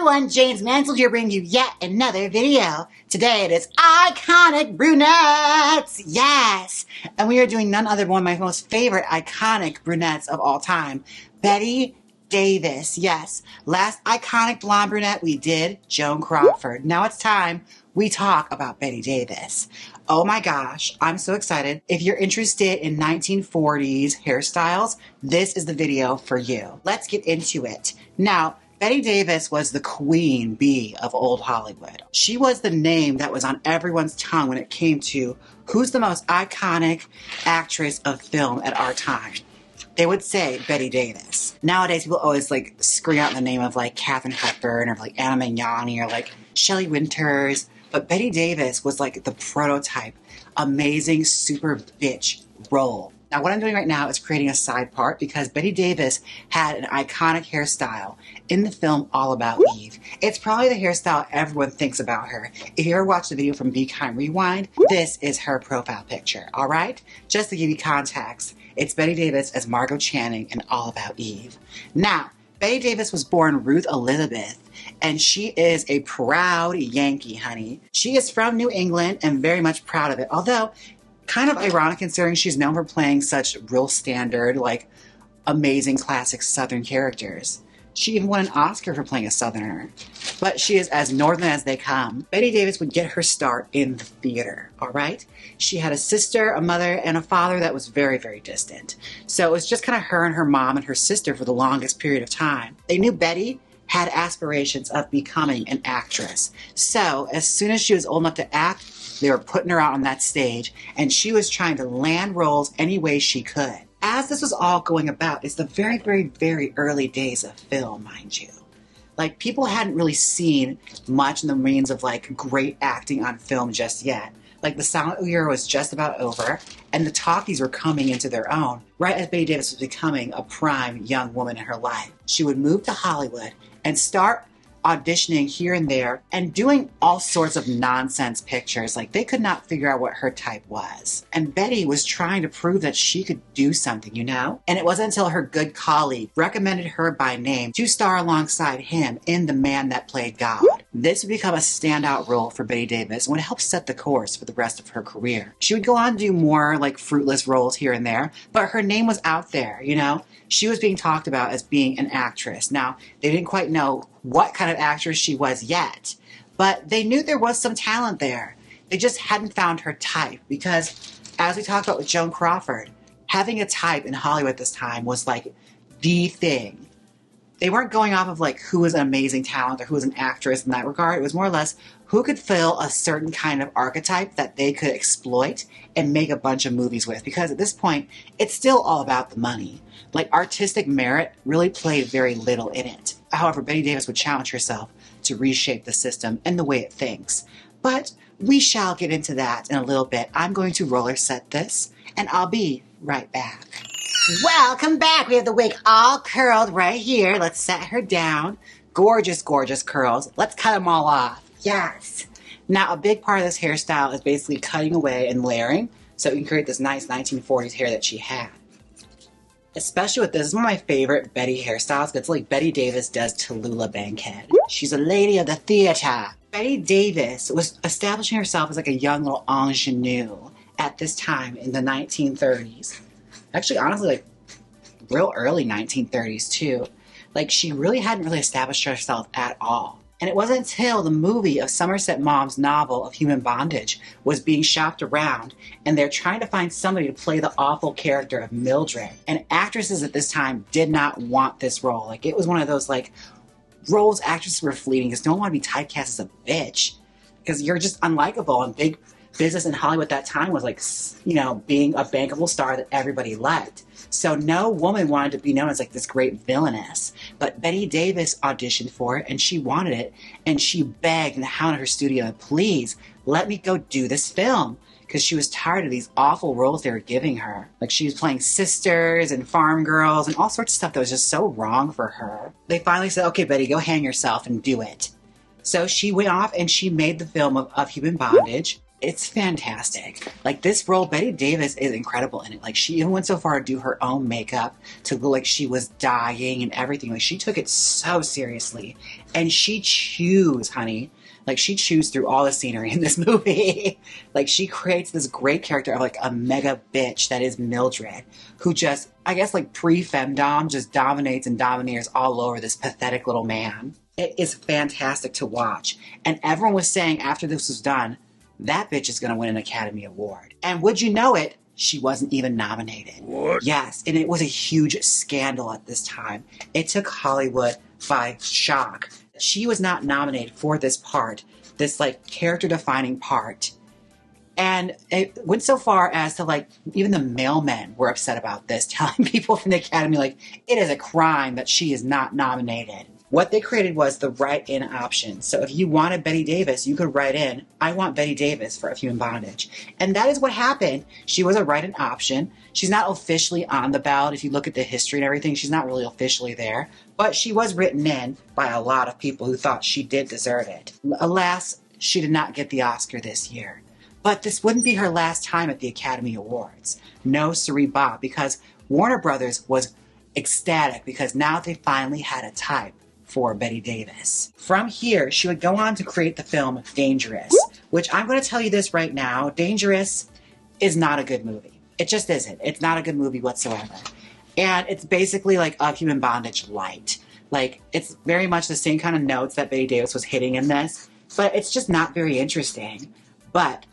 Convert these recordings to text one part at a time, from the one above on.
everyone, James Mansfield here bringing you yet another video. Today it is Iconic Brunettes, yes! And we are doing none other than one of my most favorite iconic brunettes of all time, Bette Davis, yes. Last iconic blonde brunette we did, Joan Crawford. Now it's time we talk about Bette Davis. Oh my gosh, I'm so excited. If you're interested in 1940s hairstyles, this is the video for you. Let's get into it. Now, Bette Davis was the queen bee of old Hollywood. She was the name that was on everyone's tongue when it came to who's the most iconic actress of film at our time. They would say Bette Davis. Nowadays, people always like scream out the name of like Katharine Hepburn or like Anna Magnani or like Shelley Winters. But Bette Davis was like the prototype, amazing super bitch role. Now what I'm doing right now is creating a side part because Bette Davis had an iconic hairstyle in the film All About Eve. It's probably the hairstyle everyone thinks about her. If you ever watched the video from Be Kind Rewind, this is her profile picture, alright? Just to give you context, it's Bette Davis as Margot Channing in All About Eve. Now, Bette Davis was born Ruth Elizabeth, and she is a proud Yankee, honey. She is from New England and very much proud of it, although kind of ironic considering she's known for playing such real standard, like amazing classic Southern characters. She even won an Oscar for playing a Southerner. But she is as Northern as they come. Bette Davis would get her start in the theater, all right? She had a sister, a mother, and a father that was very, very distant. So it was just kind of her and her mom and her sister for the longest period of time. They knew Bette had aspirations of becoming an actress. So as soon as she was old enough to act, they were putting her out on that stage, and she was trying to land roles any way she could. As this was all going about, it's the very, very, very early days of film, mind you. Like, people hadn't really seen much in the means of, like, great acting on film just yet. Like, the silent era was just about over, and the talkies were coming into their own, right as Bette Davis was becoming a prime young woman in her life. She would move to Hollywood and start auditioning here and there and doing all sorts of nonsense pictures. Like, they could not figure out what her type was. And Bette was trying to prove that she could do something, you know? And it wasn't until her good colleague recommended her by name to star alongside him in The Man That Played God. This would become a standout role for Bette Davis and would help set the course for the rest of her career. She would go on to do more like fruitless roles here and there, but her name was out there, you know? She was being talked about as being an actress. Now, they didn't quite know what kind of actress she was yet, but they knew there was some talent there. They just hadn't found her type because, as we talked about with Joan Crawford, having a type in Hollywood at this time was like the thing. They weren't going off of like who was an amazing talent or who was an actress in that regard. It was more or less who could fill a certain kind of archetype that they could exploit and make a bunch of movies with. Because at this point, it's still all about the money. Like, artistic merit really played very little in it. However, Bette Davis would challenge herself to reshape the system and the way it thinks. But we shall get into that in a little bit. I'm going to roller set this, and I'll be right back. Welcome back. We have the wig all curled right here. Let's set her down. Gorgeous, gorgeous curls. Let's cut them all off. Yes. Now, a big part of this hairstyle is basically cutting away and layering, so you can create this nice 1940s hair that she had. Especially with this is one of my favorite Bette hairstyles. It's like Bette Davis does Tallulah Bankhead. She's a lady of the theater. Bette Davis was establishing herself as like a young little ingenue at this time in the 1930s. Actually, honestly, like real early 1930s too. Like, she really hadn't really established herself at all. And it wasn't until the movie of Somerset Maugham's novel of Human Bondage was being shopped around, and they're trying to find somebody to play the awful character of Mildred. And actresses at this time did not want this role. Like, it was one of those, like, roles actresses were fleeting because no one wanted to be typecast as a bitch. Because you're just unlikable, and big business in Hollywood at that time was like, you know, being a bankable star that everybody liked. So no woman wanted to be known as like this great villainess. But Bette Davis auditioned for it, and she wanted it, and she begged and hounded her studio, please let me go do this film. Because she was tired of these awful roles they were giving her. Like, she was playing sisters and farm girls and all sorts of stuff that was just so wrong for her. They finally said, okay, Bette, go hang yourself and do it. So she went off and she made the film of Human Bondage. It's fantastic. Like, this role, Bette Davis is incredible in it. Like, she even went so far to do her own makeup to look like she was dying and everything. Like, she took it so seriously. And she chews, honey. Like, she chews through all the scenery in this movie. Like, she creates this great character of, like, a mega bitch that is Mildred, who just, I guess, like, pre-femdom, just dominates and domineers all over this pathetic little man. It is fantastic to watch. And everyone was saying after this was done, that bitch is going to win an Academy Award. And would you know it, she wasn't even nominated. What? Yes, and it was a huge scandal at this time. It took Hollywood by shock. She was not nominated for this part, this, like, character-defining part. And it went so far as to, like, even the mailmen were upset about this, telling people from the Academy, like, it is a crime that she is not nominated. What they created was the write-in option. So if you wanted Bette Davis, you could write in, I want Bette Davis for A Few in Bondage. And that is what happened. She was a write-in option. She's not officially on the ballot. If you look at the history and everything, she's not really officially there. But she was written in by a lot of people who thought she did deserve it. Alas, she did not get the Oscar this year. But this wouldn't be her last time at the Academy Awards. No, siree, Bob, because Warner Brothers was ecstatic because now they finally had a type for Bette Davis. From here, she would go on to create the film Dangerous, which I'm going to tell you this right now. Dangerous is not a good movie. It just isn't. It's not a good movie whatsoever. And it's basically like A Few in Bondage light. Like, it's very much the same kind of notes that Bette Davis was hitting in this, but it's just not very interesting. But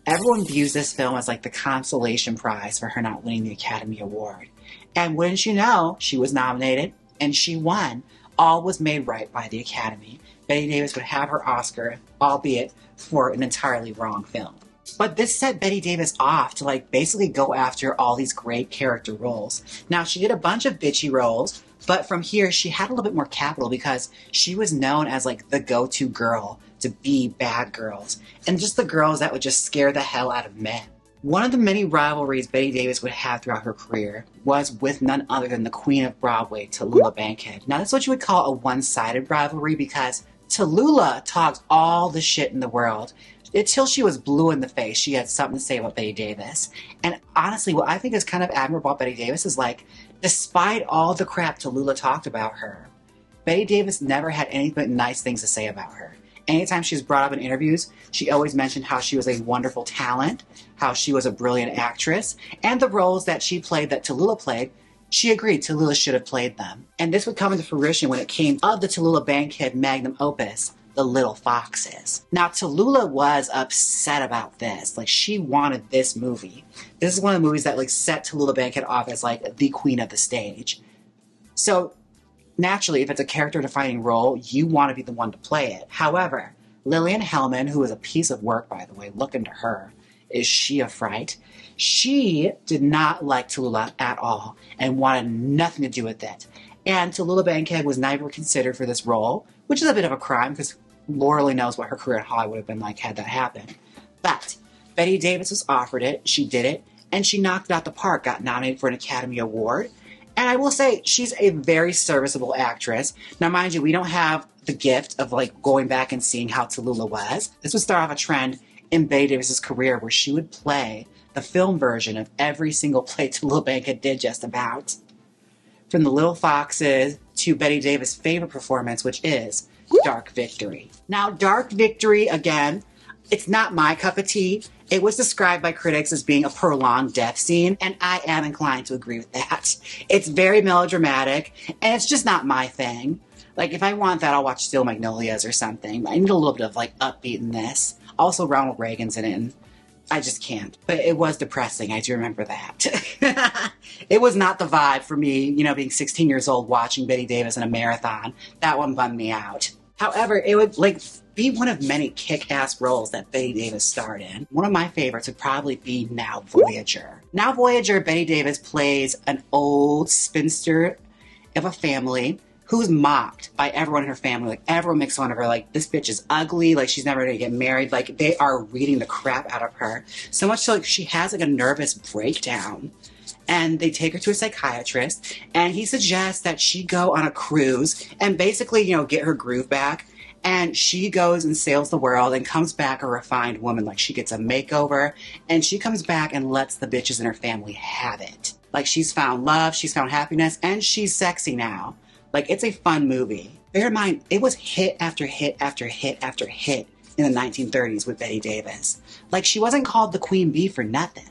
everyone views this film as like the consolation prize for her not winning the Academy Award. And wouldn't you know, she was nominated and she won. All was made right by the Academy. Bette Davis would have her Oscar, albeit for an entirely wrong film. But this set Bette Davis off to, like, basically go after all these great character roles. Now, she did a bunch of bitchy roles, but from here, she had a little bit more capital because she was known as, like, the go-to girl to be bad girls. And just the girls that would just scare the hell out of men. One of the many rivalries Bette Davis would have throughout her career was with none other than the Queen of Broadway, Tallulah Bankhead. Now, that's what you would call a one-sided rivalry because Tallulah talks all the shit in the world. Until she was blue in the face, she had something to say about Bette Davis. And honestly, what I think is kind of admirable about Bette Davis is, like, despite all the crap Tallulah talked about her, Bette Davis never had anything but nice things to say about her. Anytime she was brought up in interviews, she always mentioned how she was a wonderful talent, how she was a brilliant actress, and the roles that she played that Tallulah played, she agreed Tallulah should have played them. And this would come into fruition when it came of the Tallulah Bankhead magnum opus, The Little Foxes. Now, Tallulah was upset about this. Like, she wanted this movie. This is one of the movies that, like, set Tallulah Bankhead off as, like, the queen of the stage. So, naturally, if it's a character-defining role, you want to be the one to play it. However, Lillian Hellman, who is a piece of work, by the way, look into her. Is she a fright? She did not like Tallulah at all and wanted nothing to do with it. And Tallulah Bankhead was never considered for this role, which is a bit of a crime because Lord only knows what her career in Hollywood would have been like had that happened. But Bette Davis was offered it, she did it, and she knocked it out the park, got nominated for an Academy Award. And I will say, she's a very serviceable actress. Now, mind you, we don't have the gift of, like, going back and seeing how Tallulah was. This would start off a trend in Bette Davis's career where she would play the film version of every single play Tallulah Bankhead did just about. From The Little Foxes to Bette Davis' favorite performance, which is Dark Victory. Now, Dark Victory, again, it's not my cup of tea. It was described by critics as being a prolonged death scene, and I am inclined to agree with that. It's very melodramatic, and it's just not my thing. Like, if I want that, I'll watch Steel Magnolias or something. I need a little bit of, like, upbeatness. Also, Ronald Reagan's in it, and I just can't. But it was depressing. I do remember that. It was not the vibe for me, you know, being 16 years old watching Bette Davis in a marathon. That one bummed me out. However, it would, like, be one of many kick-ass roles that Bette Davis starred in. One of my favorites would probably be Now Voyager. Now Voyager, Bette Davis plays an old spinster of a family who's mocked by everyone in her family. Like, everyone makes fun of her. Like, this bitch is ugly. Like, she's never gonna get married. Like, they are reading the crap out of her. So much so, like, she has, like, a nervous breakdown. and they take her to a psychiatrist, and he suggests that she go on a cruise and basically, you know, get her groove back. And she goes and sails the world and comes back a refined woman. Like, she gets a makeover, and she comes back and lets the bitches in her family have it. Like, she's found love, she's found happiness, and she's sexy now. Like, it's a fun movie. Bear in mind, it was hit after hit after hit after hit in the 1930s with Bette Davis. Like, she wasn't called the Queen Bee for nothing.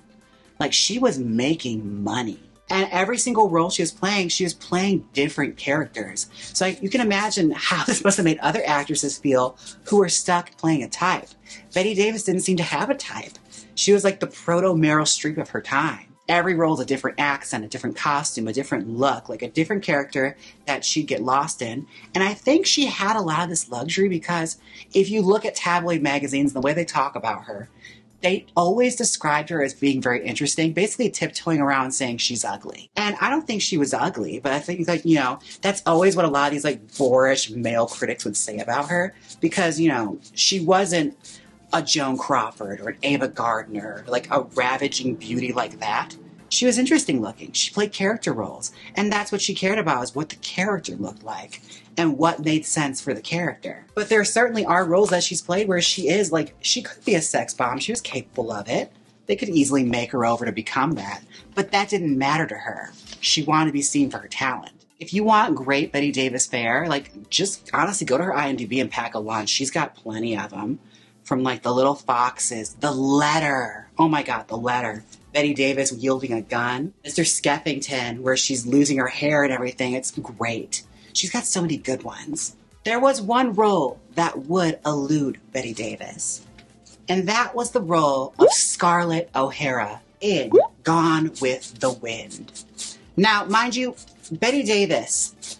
Like, she was making money. And every single role she was playing different characters. So you can imagine how this must have made other actresses feel who were stuck playing a type. Bette Davis didn't seem to have a type. She was like the proto-Meryl Streep of her time. Every role is a different accent, a different costume, a different look, like a different character that she'd get lost in. And I think she had a lot of this luxury because if you look at tabloid magazines, the way they talk about her, they always described her as being very interesting, basically tiptoeing around saying she's ugly. And I don't think she was ugly, but I think, like, you know, that's always what a lot of these, like, boorish male critics would say about her. Because, you know, she wasn't a Joan Crawford or an Ava Gardner, like a ravaging beauty like that. She was interesting looking. She played character roles. And that's what she cared about, is what the character looked like and what made sense for the character. But there certainly are roles that she's played where she is, like, she could be a sex bomb. She was capable of it. They could easily make her over to become that. But that didn't matter to her. She wanted to be seen for her talent. If you want great Bette Davis fare, like, just honestly go to her IMDb and pack a lunch. She's got plenty of them. From, like, The Little Foxes, The Letter. Oh my God, The Letter. Bette Davis wielding a gun. Mr. Skeffington, where she's losing her hair and everything. It's great. She's got so many good ones. There was one role that would elude Bette Davis, and that was the role of Scarlett O'Hara in Gone with the Wind. Now, mind you, Bette Davis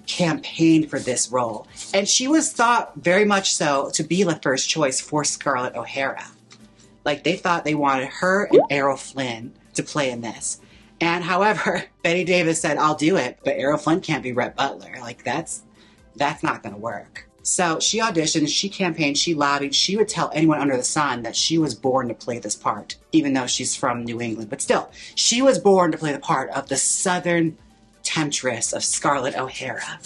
campaigned for this role, and she was thought very much so to be the first choice for Scarlett O'Hara. Like, they thought they wanted her and Errol Flynn to play in this. And however, Bette Davis said, I'll do it, but Errol Flynn can't be Rhett Butler. Like, that's not going to work. So she auditioned, she campaigned, she lobbied. She would tell anyone under the sun that she was born to play this part, even though she's from New England. But still, she was born to play the part of the Southern temptress of Scarlett O'Hara.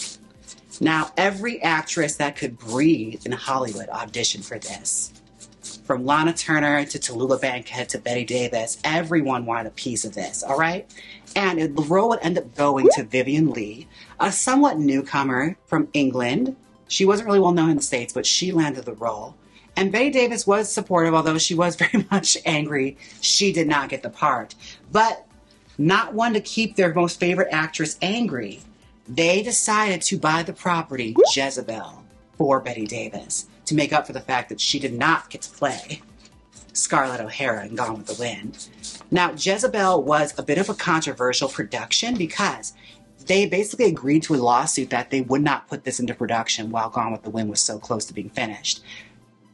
Now, every actress that could breathe in Hollywood auditioned for this. From Lana Turner to Tallulah Bankhead to Bette Davis, everyone wanted a piece of this, all right? And the role would end up going to Vivien Leigh, a somewhat newcomer from England. She wasn't really well known in the States, but she landed the role. And Bette Davis was supportive, although she was very much angry she did not get the part. But not one to keep their most favorite actress angry, they decided to buy the property Jezebel for Bette Davis, to make up for the fact that she did not get to play Scarlett O'Hara in Gone with the Wind. Now, Jezebel was a bit of a controversial production because they basically agreed to a lawsuit that they would not put this into production while Gone with the Wind was so close to being finished.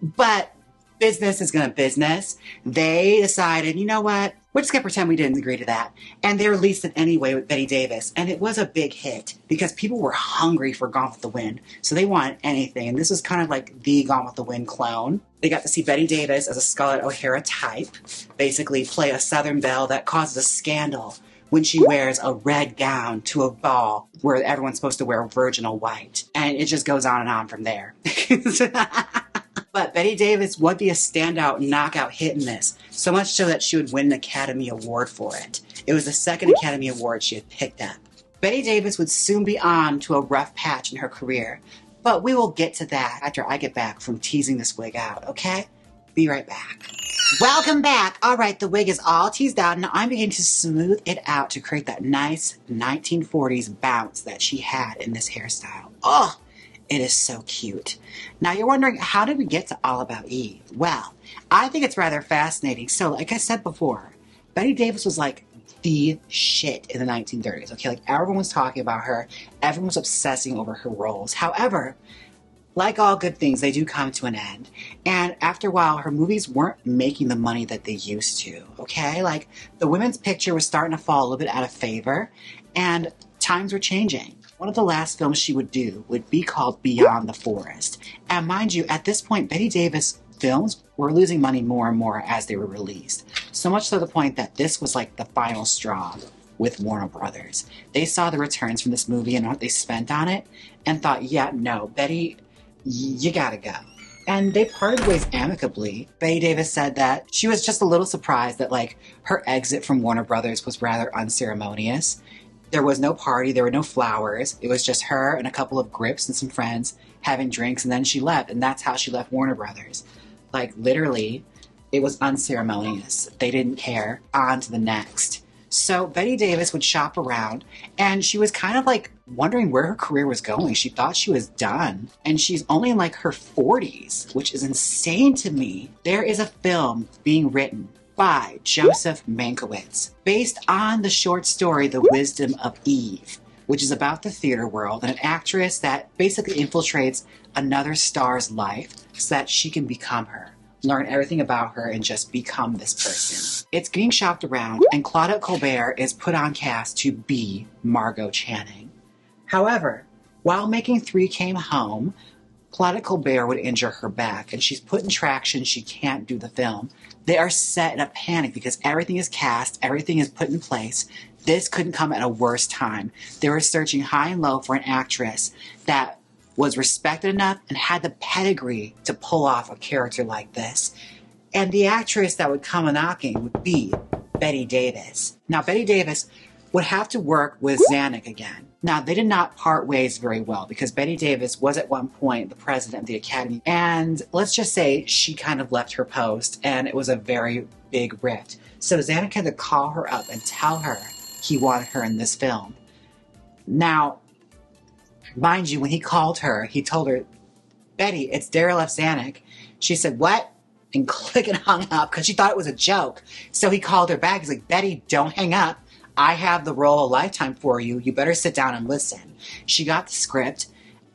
But business is gonna business. They decided, you know what? We're just gonna pretend we didn't agree to that. And they released it anyway with Bette Davis. And it was a big hit because people were hungry for Gone with the Wind. So they wanted anything. And this was kind of like the Gone with the Wind clone. They got to see Bette Davis as a Scarlett O'Hara type, basically play a Southern belle that causes a scandal when she wears a red gown to a ball where everyone's supposed to wear virginal white. And it just goes on from there. But Bette Davis would be a standout knockout hit in this, so much so that she would win an Academy Award for it. It was the second Academy Award she had picked up. Bette Davis would soon be on to a rough patch in her career, but we will get to that after I get back from teasing this wig out, okay? Be right back. Welcome back. All right, the wig is all teased out, and now I'm beginning to smooth it out to create that nice 1940s bounce that she had in this hairstyle. Oh! It is so cute. Now you're wondering, how did we get to All About Eve? Well, I think it's rather fascinating. So like I said before, Bette Davis was like the shit in the 1930s. Okay, like everyone was talking about her. Everyone was obsessing over her roles. However, like all good things, they do come to an end. And after a while, her movies weren't making the money that they used to. Okay, like the women's picture was starting to fall a little bit out of favor and times were changing. One of the last films she would do would be called Beyond the Forest. And mind you, at this point, Bette Davis films were losing money more and more as they were released. So much to the point that this was like the final straw with Warner Brothers. They saw the returns from this movie and what they spent on it and thought, yeah, no, Betty, you gotta go. And they parted ways amicably. Bette Davis said that she was just a little surprised that, like, her exit from Warner Brothers was rather unceremonious. There was no party, there were no flowers. It was just her and a couple of grips and some friends having drinks, and then she left, and that's how she left Warner Brothers. Like, literally, it was unceremonious. They didn't care. On to the next. So Bette Davis would shop around, and she was kind of like wondering where her career was going. She thought she was done, and she's only in like her 40s, which is insane to me. There is a film being written by Joseph Mankiewicz based on the short story The Wisdom of Eve, which is about the theater world and an actress that basically infiltrates another star's life so that she can become her. Learn everything about her and just become this person. It's getting shopped around, and Claudette Colbert is put on cast to be Margot Channing. However, while making Three Came Home, Claudette Colbert would injure her back, and she's put in traction. She can't do the film. They are set in a panic because everything is cast, everything is put in place. This couldn't come at a worse time. They were searching high and low for an actress that was respected enough and had the pedigree to pull off a character like this. And the actress that would come a-knocking would be Bette Davis. Now, Bette Davis would have to work with Zanuck again. Now, they did not part ways very well because Bette Davis was at one point the president of the Academy. And let's just say she kind of left her post, and it was a very big rift. So Zanuck had to call her up and tell her he wanted her in this film. Now, mind you, when he called her, he told her, Betty, it's Daryl F. Zanuck. She said, what? And click and hung up because she thought it was a joke. So he called her back. He's like, Betty, don't hang up. I have the role of a lifetime for you. You better sit down and listen. She got the script,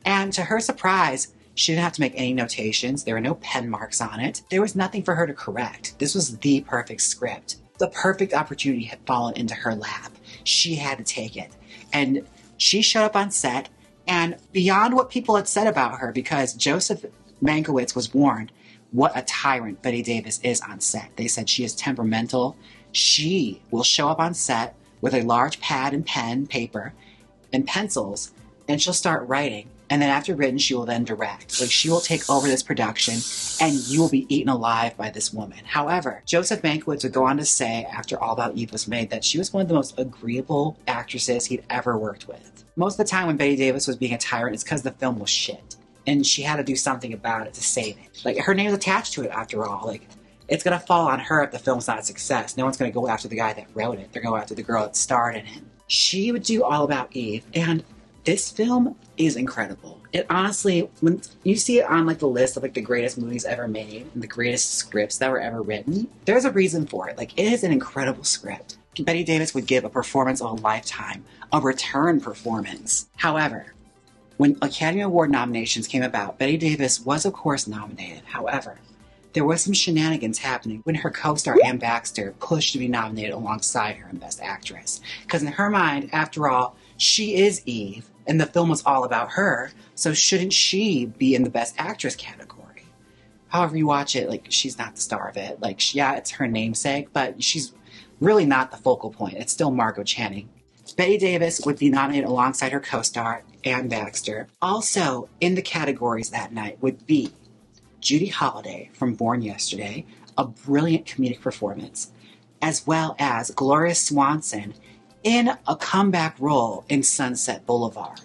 and to her surprise, she didn't have to make any notations. There were no pen marks on it. There was nothing for her to correct. This was the perfect script. The perfect opportunity had fallen into her lap. She had to take it. And she showed up on set, and beyond what people had said about her, because Joseph Mankiewicz was warned what a tyrant Bette Davis is on set. They said she is temperamental. She will show up on set with a large pad and pen, paper, and pencils, and she'll start writing. And then after written, she will then direct. Like, she will take over this production, and you will be eaten alive by this woman. However, Joseph Mankiewicz would go on to say, after All About Eve was made, that she was one of the most agreeable actresses he'd ever worked with. Most of the time when Bette Davis was being a tyrant, it's because the film was shit. And she had to do something about it to save it. Like, her name is attached to it, after all. Like, it's going to fall on her if the film's not a success. No one's going to go after the guy that wrote it. They're going to go after the girl that starred in it. She would do All About Eve, and this film is incredible. It honestly, when you see it on like the list of like the greatest movies ever made and the greatest scripts that were ever written, there's a reason for it. Like, it is an incredible script. Bette Davis would give a performance of a lifetime, a return performance. However, when Academy Award nominations came about, Bette Davis was of course nominated. However, there was some shenanigans happening when her co-star Anne Baxter pushed to be nominated alongside her in Best Actress. Because in her mind, after all, she is Eve, and the film was all about her, so shouldn't she be in the Best Actress category? However you watch it, like, she's not the star of it. Like, yeah, it's her namesake, but she's really not the focal point. It's still Margot Channing. Bette Davis would be nominated alongside her co-star, Anne Baxter. Also in the categories that night would be Judy Holliday from Born Yesterday, a brilliant comedic performance, as well as Gloria Swanson in a comeback role in Sunset Boulevard.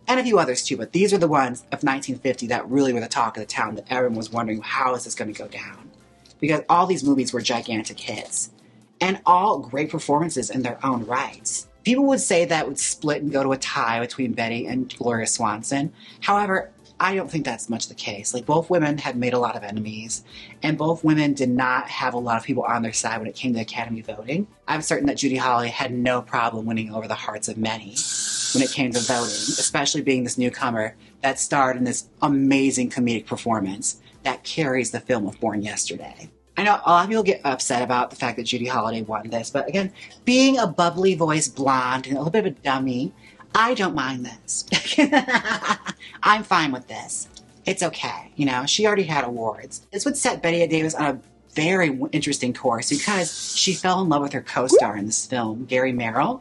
And a few others too, but these are the ones of 1950 that really were the talk of the town, that everyone was wondering, how is this going to go down? Because all these movies were gigantic hits, and all great performances in their own rights. People would say that would split and go to a tie between Betty and Gloria Swanson. However, I don't think that's much the case. Like, both women had made a lot of enemies, and both women did not have a lot of people on their side when it came to Academy voting. I'm certain that Judy Holliday had no problem winning over the hearts of many when it came to voting, especially being this newcomer that starred in this amazing comedic performance that carries the film of Born Yesterday. I know a lot of people get upset about the fact that Judy Holliday won this, but again, being a bubbly voiced blonde and a little bit of a dummy, I don't mind this. I'm fine with this. It's okay. You know, she already had awards. This would set Bette Davis on a very interesting course because she fell in love with her co-star in this film, Gary Merrill.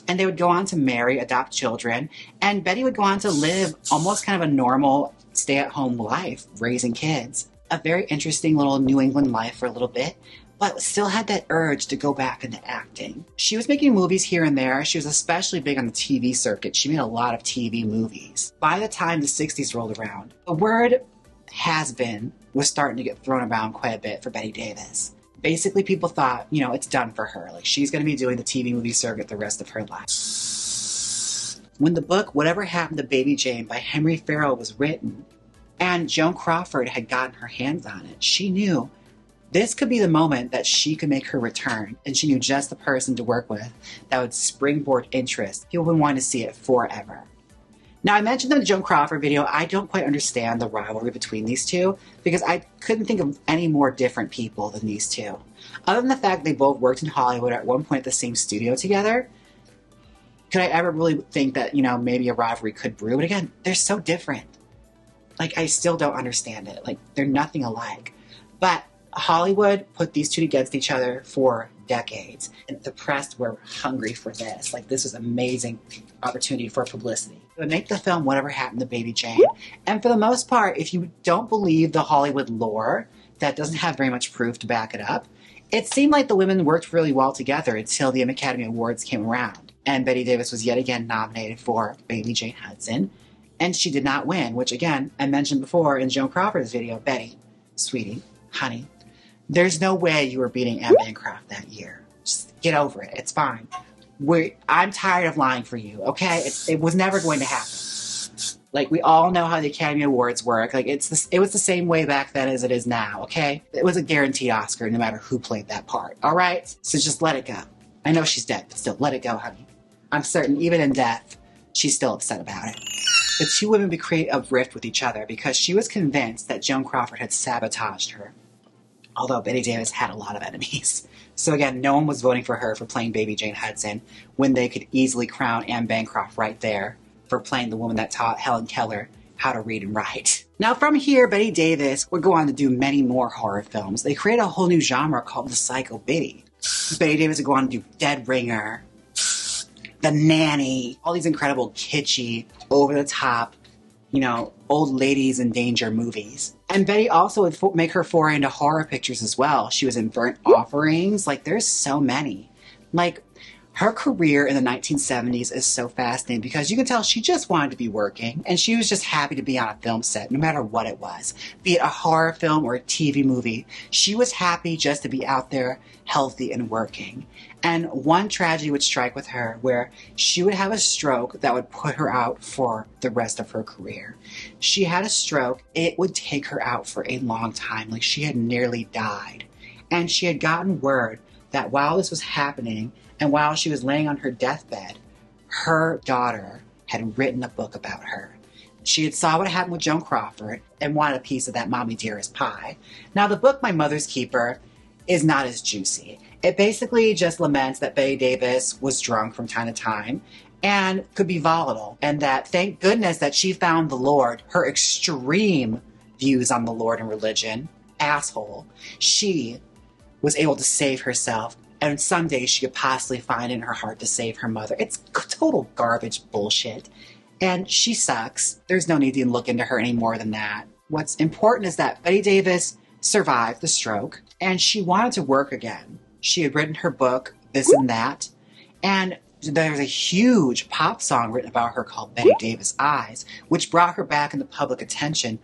And they would go on to marry, adopt children, and Bette would go on to live almost kind of a normal stay-at-home life, raising kids. A very interesting little New England life for a little bit, but still had that urge to go back into acting. She was making movies here and there. She was especially big on the TV circuit. She made a lot of TV movies. By the time the 60s rolled around, the word has-been was starting to get thrown around quite a bit for Bette Davis. Basically, people thought, you know, it's done for her. Like, she's going to be doing the TV movie circuit the rest of her life. When the book, Whatever Happened to Baby Jane by Henry Farrell was written, and Joan Crawford had gotten her hands on it, she knew this could be the moment that she could make her return, and she knew just the person to work with that would springboard interest. People would want to see it forever. Now, I mentioned in the Joan Crawford video, I don't quite understand the rivalry between these two because I couldn't think of any more different people than these two. Other than the fact they both worked in Hollywood at one point at the same studio together, could I ever really think that, you know, maybe a rivalry could brew? But again, they're so different. Like, I still don't understand it. Like, they're nothing alike. But Hollywood put these two against each other for decades. And the press were hungry for this. Like, this was an amazing opportunity for publicity. It would make the film Whatever Happened to Baby Jane. And for the most part, if you don't believe the Hollywood lore that doesn't have very much proof to back it up, it seemed like the women worked really well together until the Academy Awards came around. And Bette Davis was yet again nominated for Baby Jane Hudson. And she did not win, which again, I mentioned before in Joan Crawford's video, Betty, sweetie, honey, there's no way you were beating Anne Bancroft that year. Just get over it. It's fine. I'm tired of lying for you, okay? It was never going to happen. Like, we all know how the Academy Awards work. Like, it was the same way back then as it is now, okay? It was a guaranteed Oscar no matter who played that part, all right? So just let it go. I know she's dead, but still, let it go, honey. I'm certain, even in death, she's still upset about it. The two women would create a rift with each other because she was convinced that Joan Crawford had sabotaged her. Although Bette Davis had a lot of enemies. So again, no one was voting for her for playing Baby Jane Hudson when they could easily crown Anne Bancroft right there for playing the woman that taught Helen Keller how to read and write. Now from here, Bette Davis would go on to do many more horror films. They created a whole new genre called the Psycho Biddy. Bette Davis would go on to do Dead Ringer, The Nanny, all these incredible kitschy, over-the-top, you know, old ladies in danger movies. And Bette also would make her foray into horror pictures as well. She was in Burnt Offerings. Like, there's so many. Like, her career in the 1970s is so fascinating because you can tell she just wanted to be working and she was just happy to be on a film set no matter what it was. Be it a horror film or a TV movie, she was happy just to be out there healthy and working. And one tragedy would strike with her where she would have a stroke that would put her out for the rest of her career. She had a stroke. It would take her out for a long time. Like, she had nearly died. And she had gotten word that while this was happening and while she was laying on her deathbed, her daughter had written a book about her. She had saw what happened with Joan Crawford and wanted a piece of that mommy dearest pie. Now, the book, My Mother's Keeper, is not as juicy. It basically just laments that Bette Davis was drunk from time to time and could be volatile, and that thank goodness that she found the Lord, her extreme views on the Lord and religion, asshole. She was able to save herself, and someday she could possibly find in her heart to save her mother. It's total garbage bullshit. And she sucks. There's no need to look into her any more than that. What's important is that Bette Davis survived the stroke, and she wanted to work again. She had written her book, This and That, and there's a huge pop song written about her called Bette Davis Eyes, which brought her back into public attention,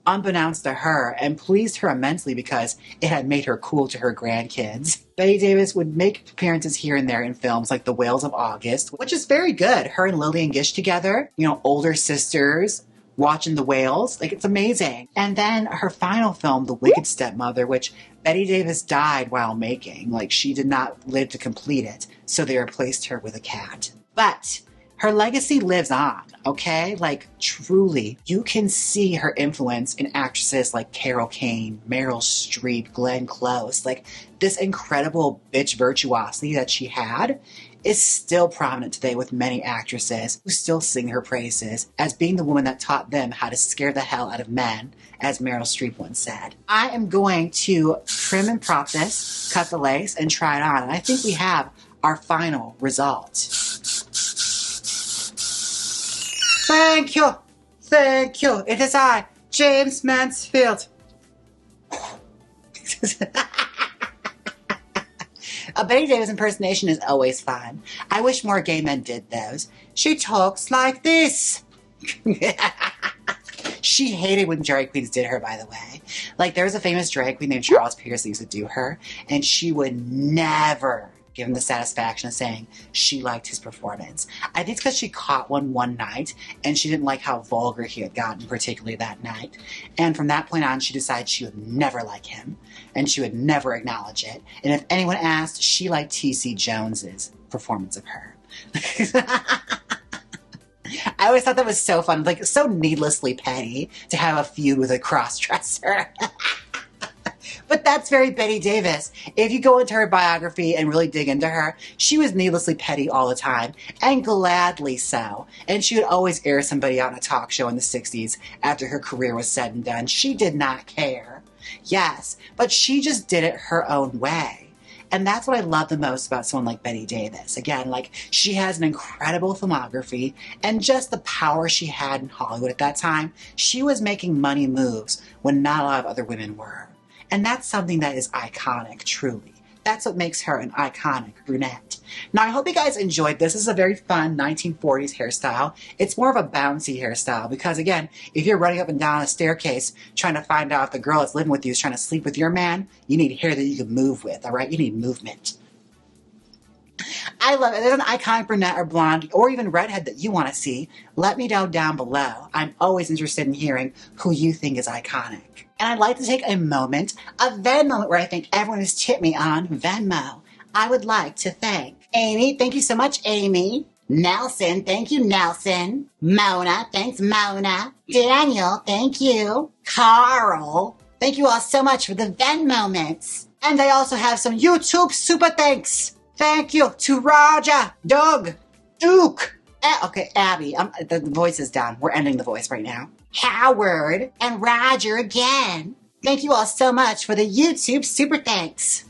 unbeknownst to her, and pleased her immensely because it had made her cool to her grandkids. Bette Davis would make appearances here and there in films like The Whales of August, which is very good. Her and Lillian Gish together, you know, older sisters, watching the whales, like, it's amazing. And then her final film, The Wicked Stepmother, which Bette Davis died while making. Like, she did not live to complete it, so they replaced her with a cat. But her legacy lives on, okay? Like, truly, you can see her influence in actresses like Carol Kane, Meryl Streep, Glenn Close. Like, this incredible bitch virtuosity that she had is still prominent today with many actresses who still sing her praises as being the woman that taught them how to scare the hell out of men, as Meryl Streep once said. I am going to trim and prop this, cut the lace, and try it on. And I think we have our final result. Thank you. Thank you. It is I, Jaymes Mansfield. A Bette Davis impersonation is always fun. I wish more gay men did those. She talks like this. She hated when drag queens did her, by the way. Like, there was a famous drag queen named Charles Pierce that used to do her, and she would never give him the satisfaction of saying she liked his performance. I think it's because she caught one night, and she didn't like how vulgar he had gotten, particularly that night. And from that point on, she decided she would never like him, and she would never acknowledge it. And if anyone asked, she liked T.C. Jones's performance of her. I always thought that was so fun, like so needlessly petty to have a feud with a cross-dresser. But that's very Bette Davis. If you go into her biography and really dig into her, she was needlessly petty all the time, and gladly so. And she would always air somebody out in a talk show in the 60s after her career was said and done. She did not care. Yes, but she just did it her own way. And that's what I love the most about someone like Bette Davis. Again, like, she has an incredible filmography, and just the power she had in Hollywood at that time. She was making money moves when not a lot of other women were. And that's something that is iconic, truly. That's what makes her an iconic brunette. Now, I hope you guys enjoyed this. This is a very fun 1940s hairstyle. It's more of a bouncy hairstyle because, again, if you're running up and down a staircase trying to find out if the girl that's living with you is trying to sleep with your man, you need hair that you can move with, all right? You need movement. I love it. If there's an iconic brunette or blonde or even redhead that you want to see, let me know down below. I'm always interested in hearing who you think is iconic. And I'd like to take a moment, a Venmo moment where I thank everyone who's tipped me on Venmo. I would like to thank Amy. Thank you so much, Amy. Nelson. Thank you, Nelson. Mona. Thanks, Mona. Daniel. Thank you. Carl. Thank you all so much for the Venmo moments. And I also have some YouTube super thanks. Thank you to Roger, Doug, Duke, okay, Abby, the voice is down. We're ending the voice right now. Howard, and Roger again. Thank you all so much for the YouTube super thanks.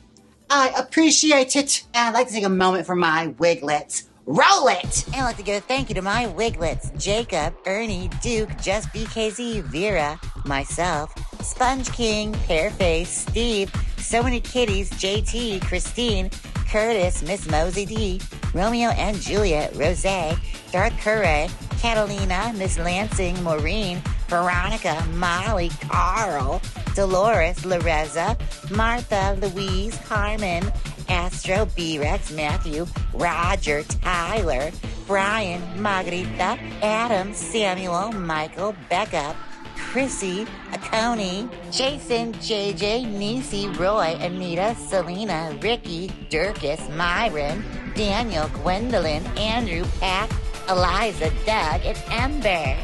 I appreciate it. And I'd like to take a moment for my wiglets. Roll it! And I'd like to give a thank you to my wiglets, Jacob, Ernie, Duke, Just BKZ, Vera, myself, Sponge King, Pearface, Steve, So Many Kitties, JT, Christine, Curtis, Miss Mosey D, Romeo and Juliet, Rose, Darth Curray, Catalina, Miss Lansing, Maureen, Veronica, Molly, Carl, Dolores, Loreza, Martha, Louise, Carmen, Astro, B-Rex, Matthew, Roger, Tyler, Brian, Margarita, Adam, Samuel, Michael, Becca, Chrissy, Coney, Jason, JJ, Nisi, Roy, Anita, Selena, Ricky, Dirkus, Myron, Daniel, Gwendolyn, Andrew, Pat, Eliza, Doug, and Ember.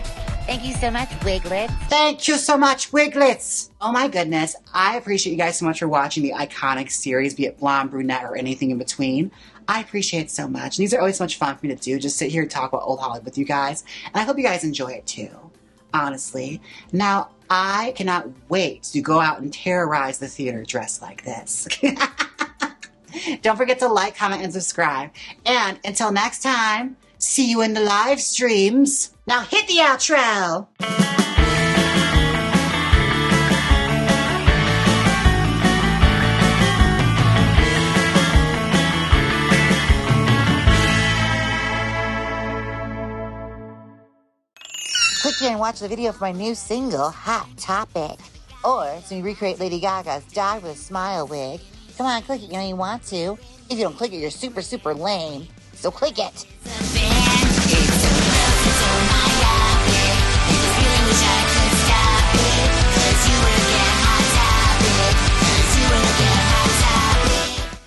Thank you so much, Wiglets. Thank you so much, Wiglets. Oh my goodness. I appreciate you guys so much for watching the iconic series, be it blonde, brunette, or anything in between. I appreciate it so much. And these are always so much fun for me to do, just sit here and talk about old Hollywood with you guys. And I hope you guys enjoy it too, honestly. Now, I cannot wait to go out and terrorize the theater dressed like this. Don't forget to like, comment, and subscribe. And until next time, see you in the live streams. Now hit the outro. Click here and watch the video for my new single, Hot Topic. Or see me recreate Lady Gaga's Dog with a Smile wig. Come on, click it, you know you want to. If you don't click it, you're super, super lame. So click it.